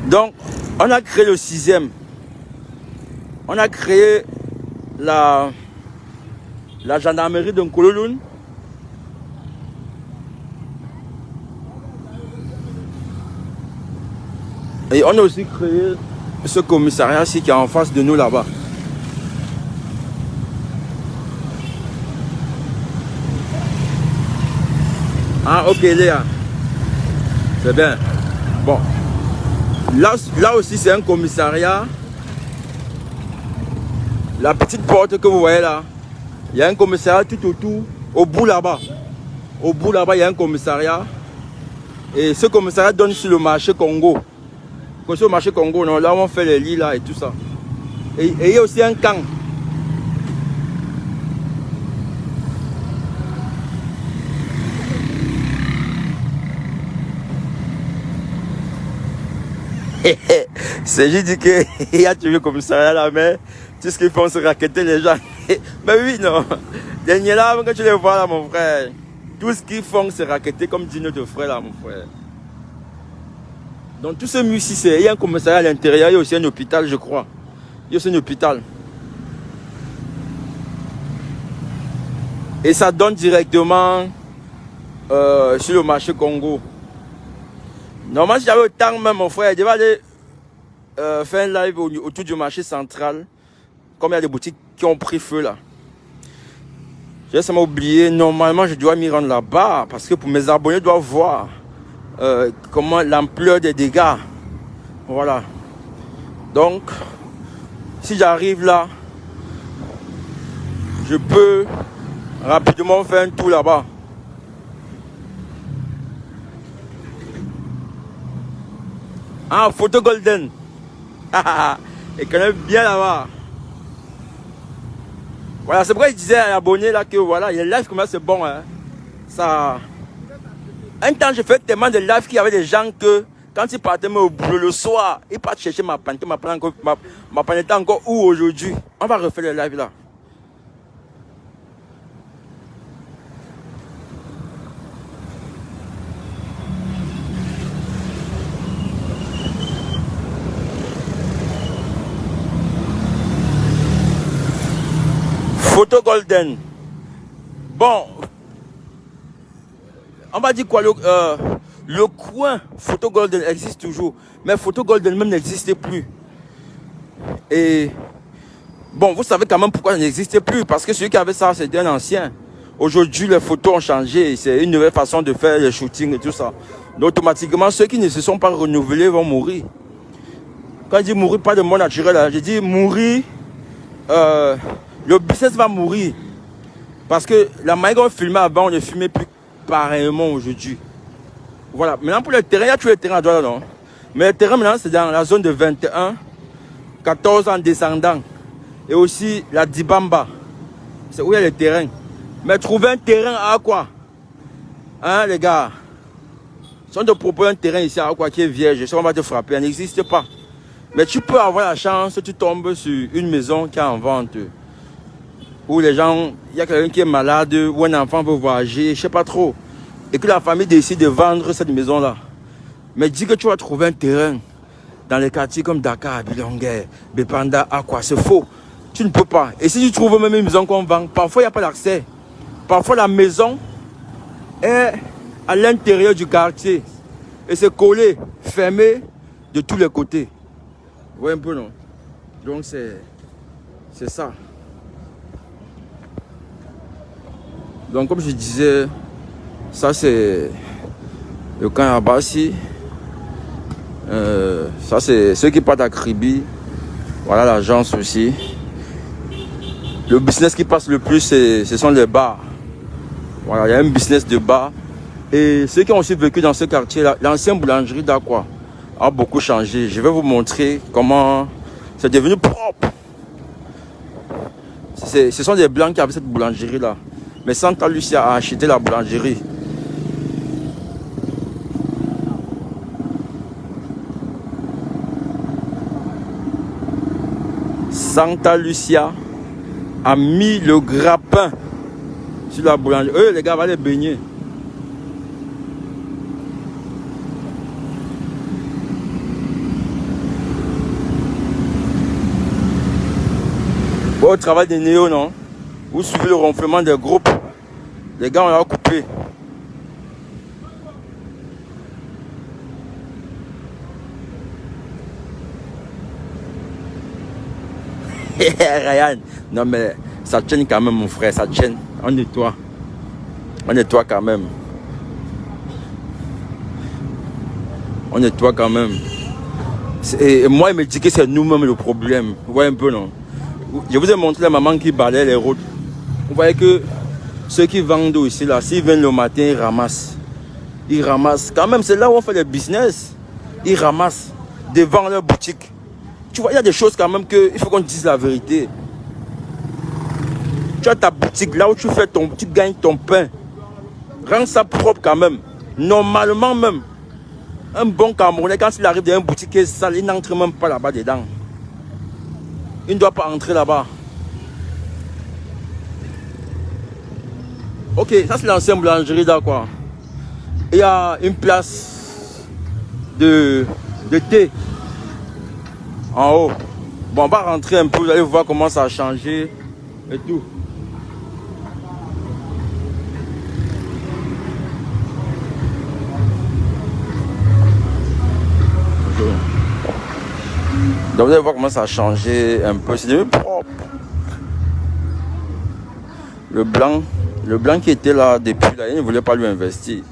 Donc, on a créé le 6e. On a créé la gendarmerie de Nkololoun. Et on a aussi créé ce commissariat-ci qui est en face de nous là-bas. Ah, ok, Léa. C'est bien. Bon. Là aussi, c'est un commissariat. La petite porte que vous voyez là, il y a un commissariat tout autour. Au bout là-bas, il y a un commissariat. Et ce commissariat donne sur le marché Congo. Sur le marché Congo, non, là où on fait les lits là et tout ça. Et il y a aussi un camp. C'est juste dit qu'il y a toujours le commissariat là, mais tout ce qu'ils font, c'est raqueter les gens. Mais oui, non. Dernier là, quand tu les vois là, mon frère, tout ce qu'ils font, c'est raqueter comme dit notre frère là, mon frère. Donc tout ce musicien, il y a un commissariat à l'intérieur, il y a aussi un hôpital, je crois. Il y a aussi un hôpital. Et ça donne directement sur le marché Congo. Normalement, si j'avais le temps même, mon frère, je devais aller faire un live autour du marché central. Comme il y a des boutiques qui ont pris feu là. J'ai seulement oublié, normalement je dois m'y rendre là-bas. Parce que pour mes abonnés, doivent voir comment l'ampleur des dégâts. Voilà. Donc, si j'arrive là, je peux rapidement faire un tour là-bas. Ah, photo golden. Et quand même bien là-bas. Voilà, c'est pourquoi il disait à l'abonné là que voilà, les lives comme ça c'est bon. Hein. Ça. Un temps, je faisais tellement de lives qu'il y avait des gens que quand ils partaient au boulot le soir, ils partent chercher ma panne. Ma panne était encore où aujourd'hui? On va refaire le live là. Photo golden. Bon, on va dire quoi, le coin photo golden existe toujours, mais photo golden même n'existe plus. Et bon, vous savez quand même pourquoi ça n'existe plus, parce que celui qui avait ça, c'était un ancien. Aujourd'hui, les photos ont changé, c'est une nouvelle façon de faire les shootings et tout ça. Donc automatiquement, ceux qui ne se sont pas renouvelés vont mourir. Quand je dis mourir, pas de mort naturelle, je dis mourir, le business va mourir. Parce que la manière qu'on filmait avant, on ne filmait plus pareillement aujourd'hui. Voilà. Maintenant, pour le terrain, il y a tous les terrains à droite, non? Mais le terrain, maintenant, c'est dans la zone de 21, 14 en descendant. Et aussi la Dibamba. C'est où il y a le terrain. Mais trouver un terrain à quoi? Hein, les gars? Si on te propose un terrain ici à quoi qui est vierge, ça on va te frapper, elle n'existe pas. Mais tu peux avoir la chance, tu tombes sur une maison qui est en vente. Où les gens, il y a quelqu'un qui est malade, ou un enfant veut voyager, je ne sais pas trop. Et que la famille décide de vendre cette maison-là. Mais dis que tu vas trouver un terrain dans les quartiers comme Dakar, Bilonguer, Bepanda, Aqua, c'est faux. Tu ne peux pas. Et si tu trouves même une maison qu'on vend, parfois il n'y a pas d'accès. Parfois la maison est à l'intérieur du quartier. Et c'est collé, fermé de tous les côtés. Vous voyez un peu, non? Donc c'est ça. Donc comme je disais, ça c'est le camp Abassi. Ça c'est ceux qui partent à Kribi. Voilà l'agence aussi. Le business qui passe le plus, ce sont les bars. Voilà, il y a un business de bar. Et ceux qui ont aussi vécu dans ce quartier-là, l'ancienne boulangerie d'Aqua a beaucoup changé. Je vais vous montrer comment c'est devenu propre. Ce sont des blancs qui avaient cette boulangerie-là. Mais Santa Lucia a acheté la boulangerie. Santa Lucia a mis le grappin sur la boulangerie. Eux, les gars, vont les baigner. Au travail des néos, non? Vous suivez le ronflement des groupes. Les gars, on l'a coupé. Ryan, non mais ça tienne quand même mon frère, ça tienne. On nettoie. On nettoie quand même. On nettoie quand même. Et moi, il me dit que c'est nous-mêmes le problème. Vous voyez un peu, non? Je vous ai montré la maman qui balayait les routes. Vous voyez que Ceux qui vendent ici, là, s'ils viennent le matin, ils ramassent. Ils ramassent. Quand même, c'est là où on fait le business. Ils ramassent devant leur boutique. Tu vois, il y a des choses quand même qu'il faut qu'on dise la vérité. Tu as ta boutique, là où tu gagnes ton pain. Rends ça propre quand même. Normalement même, un bon Camerounais, quand il arrive dans une boutique qui est sale, il n'entre même pas là-bas dedans. Il ne doit pas entrer là-bas. Ok, ça c'est l'ancienne boulangerie là quoi. Il y a une place de thé en haut. Bon, on va rentrer un peu, vous allez voir comment ça a changé et tout. Donc vous allez voir comment ça a changé un peu. C'est devenu propre. Le blanc qui était là depuis là, il ne voulait pas lui investir.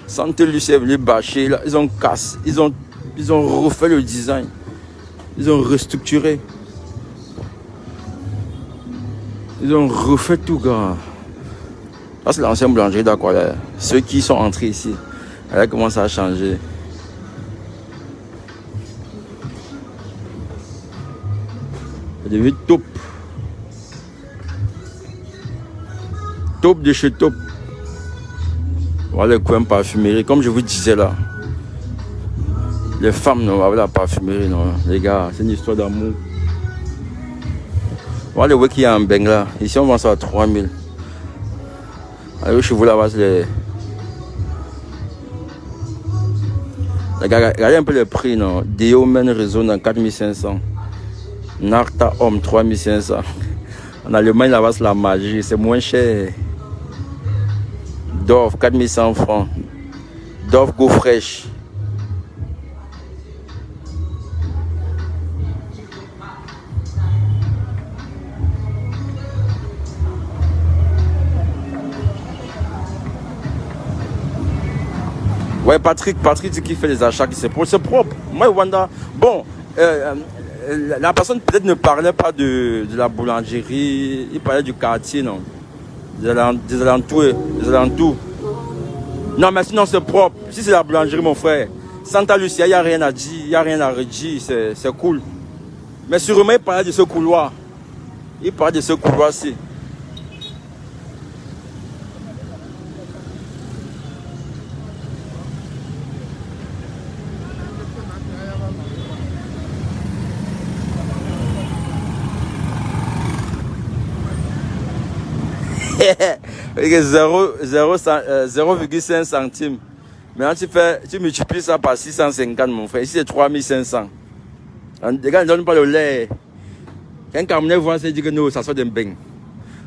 Santé lui c'est venu bâcher. Là, ils ont cassé, ils ont refait le design. Ils ont restructuré. Ils ont refait tout, gars. Ça, c'est l'ancienne boulangerie d'accord. Ceux qui sont entrés ici, elle commence à changer. C'est devenu top. Top de chez top. Voilà le coin parfumerie. Comme je vous disais là. Les femmes, non, avec la parfumerie, non. Les gars, c'est une histoire d'amour. Voilà le qu'il y a en Bengla. Ici, on vend ça à 3000. Allez, chez vous là-bas, c'est les... Regardez un peu le prix, non. Deo Men Réseau à 4500. Narta Homme 3500. En Allemagne, là-bas, c'est la magie. C'est moins cher. Dove 4100 francs. Dove Go Fresh. Ouais, Patrick qui fait les achats, c'est propre. Moi, Wanda, bon, la personne peut-être ne parlait pas de la boulangerie, il parlait du quartier, non, des alentours. Non, mais sinon c'est propre. Si c'est la boulangerie, mon frère, Santa Lucia, il n'y a rien à dire, il n'y a rien à redire, c'est cool. Mais sûrement, il parlait de ce couloir. Il parlait de ce couloir-ci. Avec 0,5 centimes. Maintenant, tu multiplies ça par 650, mon frère. Ici, c'est 3500. Les gars ne donnent pas le lait. Quand un Camerounais voit ça, il dit que non, ça sort d'un bain.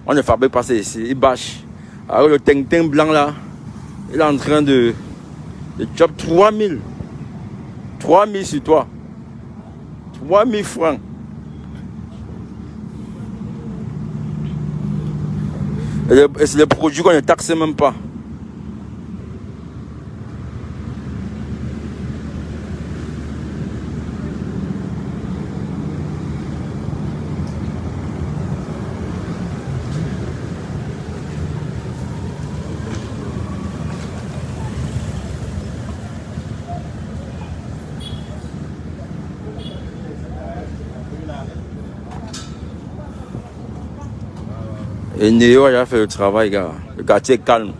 On ne fabrique pas ça ici. Il bâche. Alors, le ting-ting blanc là, il est en train de job 3000. 3000 sur toi. 3000 francs. Et c'est des produits qu'on ne taxe même pas. Et Néo a fait le travail, gars. Le quartier est calme.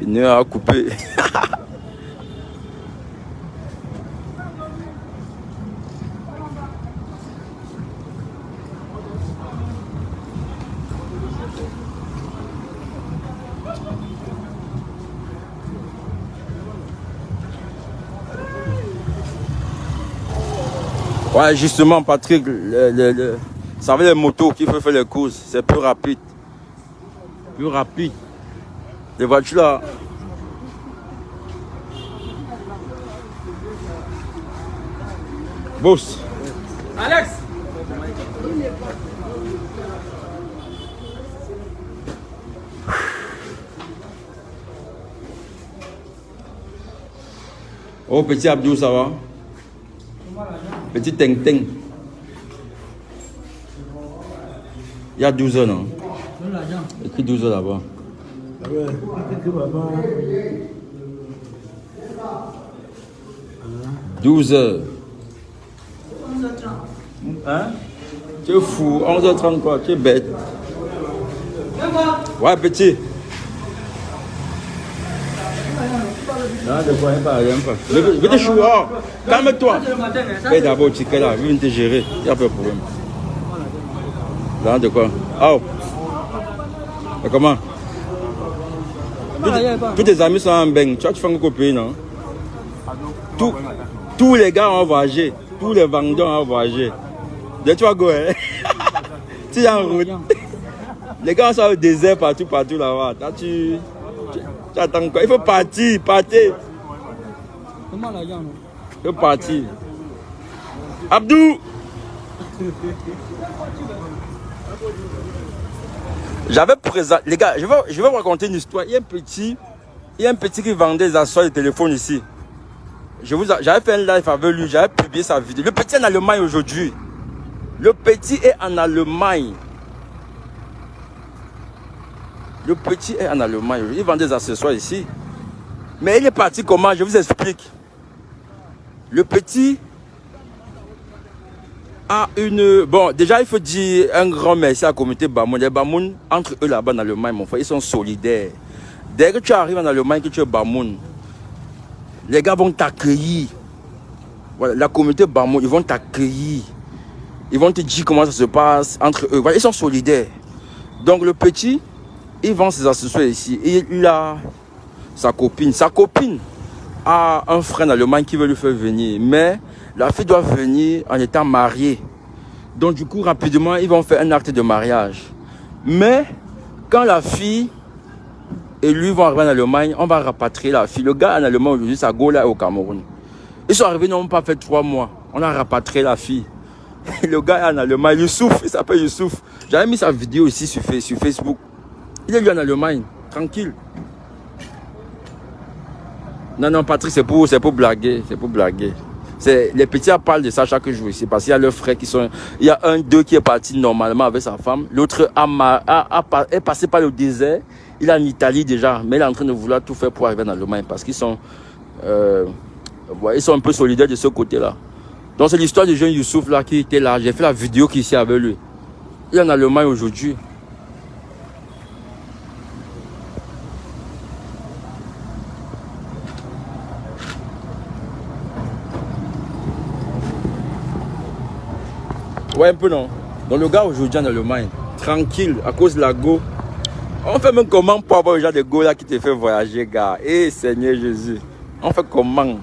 Et Néo a coupé. Ouais, justement, Patrick, ça veut les motos qui peuvent faire les courses, c'est plus rapide. Plus rapide. Les voitures là. Boss. Alex. Oh, petit Abdou, ça va? Petit Teng Teng. Il y a 12 heures, non? Donne l'argent. Écrit 12 heures là-bas. Ah ouais, que papa. 12 heures. Hein? Tu es fou. 11h30 quoi? Tu es bête. Ouais, petit. Non, de quoi, pas, rien pas. Je te chou, oh, calme-toi. Fais d'abord, tu es là, viens te gérer. Il n'y a pas de problème. Là, de quoi? Oh. Mais comment? Tous tes amis sont en bang. Tu fais un copain, non? Tous les gars ont voyagé. Tous les vendeurs ont voyagé. Tu vas go, hein? Tu es en route. Les gars sont au désert partout là-bas. Tu attends quoi? Il faut partir. Comment l'argent, non? Il faut partir. Abdou! J'avais présenté. Les gars, je vais vous raconter une histoire. Il y a un petit qui vendait des accessoires de téléphone ici. J'avais fait un live avec lui, j'avais publié sa vidéo. Le petit est en Allemagne aujourd'hui. Le petit est en Allemagne. Il vend des accessoires ici. Mais il est parti comment? Je vous explique. Le petit a une... Bon, déjà, il faut dire un grand merci à la communauté Bamoun. Les Bamoun, entre eux là-bas en Allemagne, mon frère, ils sont solidaires. Dès que tu arrives en Allemagne, que tu es Bamoun, les gars vont t'accueillir. Voilà, la communauté Bamoun, ils vont t'accueillir. Ils vont te dire comment ça se passe entre eux. Voilà, ils sont solidaires. Donc, le petit, il vend ses accessoires ici. Et il a sa copine. Sa copine a un frère en Allemagne qui veut lui faire venir. Mais la fille doit venir en étant mariée. Donc du coup, rapidement, ils vont faire un acte de mariage. Mais quand la fille et lui vont arriver en Allemagne, on va rapatrier la fille. Le gars en Allemagne aujourd'hui, sa go là est au Cameroun. Ils sont arrivés, ils n'ont pas fait 3 mois. On a rapatrié la fille. Le gars est en Allemagne, Youssouf, il s'appelle Youssouf. J'avais mis sa vidéo ici sur Facebook. Il est lui en Allemagne, tranquille. Non, Patrick, c'est pour blaguer. Les petits parlent de ça chaque jour ici, parce qu'il y a leurs frères qui sont... Il y a deux qui est parti normalement avec sa femme. L'autre est passé par le désert. Il est en Italie déjà, mais il est en train de vouloir tout faire pour arriver en Allemagne, parce qu'ils sont... ils sont un peu solidaires de ce côté-là. Donc c'est l'histoire du jeune Youssouf là qui était là. J'ai fait la vidéo qui est ici avec lui. Il est en Allemagne aujourd'hui. Ouais, un peu non. Donc le gars aujourd'hui en Allemagne, tranquille, à cause de la go. On fait même comment pour avoir le genre de go là qui te fait voyager, gars. Eh Seigneur Jésus. On fait comment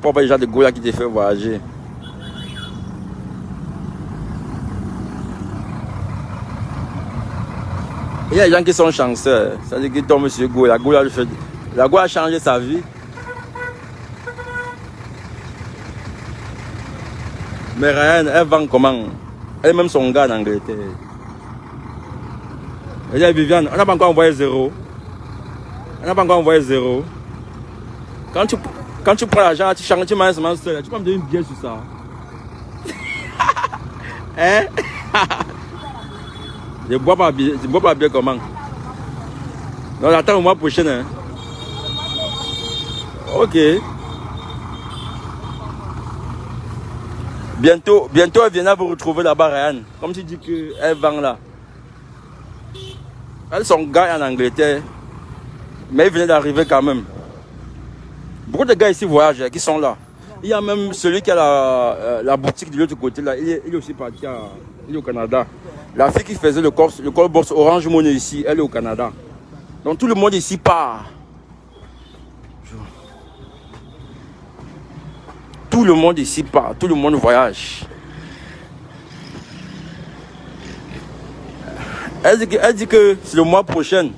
pour avoir le genre de go là qui te fait voyager. Il y a des gens qui sont chanceux. Ça veut dire qu'ils tombent sur go. La go a changé sa vie. Mais Ryan, elle vend comment? Elle est même son gars en Angleterre. Elle dit à Viviane, on n'a pas encore envoyé 0. Quand tu prends l'argent, tu changes, tu manges seulement seul. Tu peux me donner une bière sur ça. Hein? Je bois pas bien comment? Non, attends au mois prochain. Hein? Ok. Bientôt, elle viendra vous retrouver là-bas, Ryan. Comme tu dis qu'elle vend là. Elle, son gars est en Angleterre. Mais il venait d'arriver quand même. Beaucoup de gars ici voyagent, qui sont là. Il y a même celui qui a la boutique de l'autre côté là. Il est aussi parti il est au Canada. La fille qui faisait le call box Orange Money ici, elle est au Canada. Donc tout le monde ici part. Tout le monde ici part, tout le monde voyage. Elle dit que c'est le mois prochain.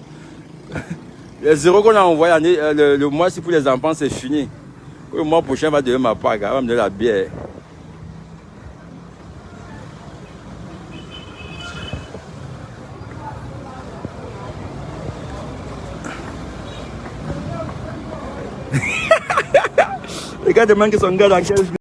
Les 0 qu'on a envoyé le mois ci pour les enfants, c'est fini. Le mois prochain, elle va donner ma part, elle va me donner la bière. Les gars demandent que son gars dans quel